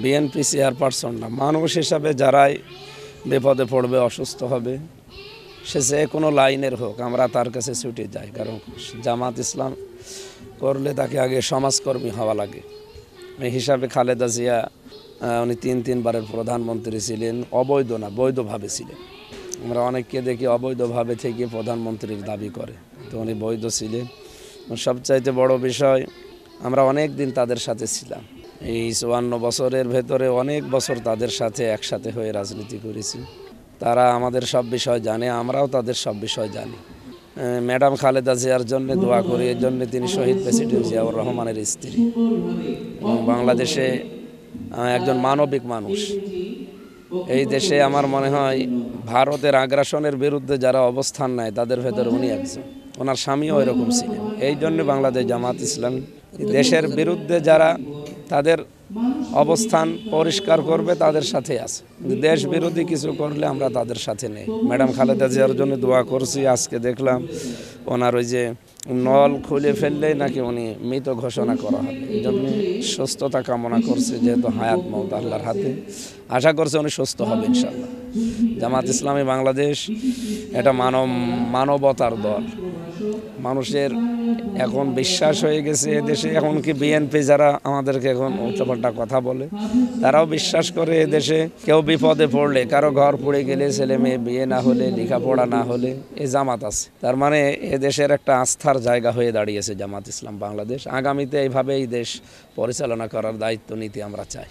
BNP chairperson না, মানুষ হিসাবে যারাই বিপদে পড়বে, অসুস্থ হবে, সে যে কোনো লাইনের হোক, আমরা তার কাছে ছুটে যাই। কারণ জামাত ইসলাম করলে তাকে আগে সমাজকর্মী হওয়া লাগে। এই হিসাবে খালেদা জিয়া উনি তিনবারের প্রধানমন্ত্রী ছিলেন, অবৈধ না বৈধভাবে ছিলেন। আমরা অনেককে দেখি অবৈধভাবে থেকে প্রধানমন্ত্রীর দাবি করে, তো উনি বৈধ ছিলেন। সবচাইতে বড় বিষয়, আমরা অনেক দিন তাদের সাথে ছিলাম। এই ৫৪ বছরের ভেতরে অনেক বছর তাদের সাথে একসাথে হয়ে রাজনীতি করেছি। তারা আমাদের সব বিষয় জানে, আমরাও তাদের সব বিষয় জানি। ম্যাডাম খালেদা জিয়ার জন্য দোয়া করি, এর জন্য তিনি শহীদ প্রেসিডেন্ট জিয়াউর রহমানের স্ত্রী এবং বাংলাদেশে একজন মানবিক মানুষ। এই দেশে আমার মনে হয় ভারতের আগ্রাসনের বিরুদ্ধে যারা অবস্থান নেয় তাদের ভেতরে উনি একজন। ওনার স্বামীও এরকম ছিলেন। এই জন্য বাংলাদেশ জামাত ইসলামী দেশের বিরুদ্ধে যারা তাদের অবস্থান পরিষ্কার করবে তাদের সাথে আছে, দেশ বিরোধী কিছু করলে আমরা তাদের সাথে নেই। ম্যাডাম খালেদা জিয়ার জন্য দোয়া করছি। আজকে দেখলাম ওনার ওই যে নল খুলে ফেললেই নাকি উনি মৃত ঘোষণা করা হবে। এই জন্য সুস্থতা কামনা করছে, যেহেতু হায়াত মওত আল্লাহর হাতে। আশা করছে উনি সুস্থ হবে ইনশাল্লাহ। জামাত ইসলামী বাংলাদেশ এটা মানবতার দল। মানুষের এখন বিশ্বাস হয়ে গেছে এদেশে, এমনকি বিএনপি যারা আমাদেরকে এখন উল্টাপাল্টা কথা বলে, তারাও বিশ্বাস করে এদেশে কেউ বিপদে পড়লে, কারো ঘর পড়ে গেলে, ছেলে মেয়ে বিয়ে না হলে, লেখাপড়া না হলে, এই জামাত আছে। তার মানে এদেশের একটা আস্থার জায়গা হয়ে দাঁড়িয়েছে জামাত ইসলাম বাংলাদেশ। আগামীতে এইভাবে এই দেশ পরিচালনা করার দায়িত্ব নিতে আমরা চাই।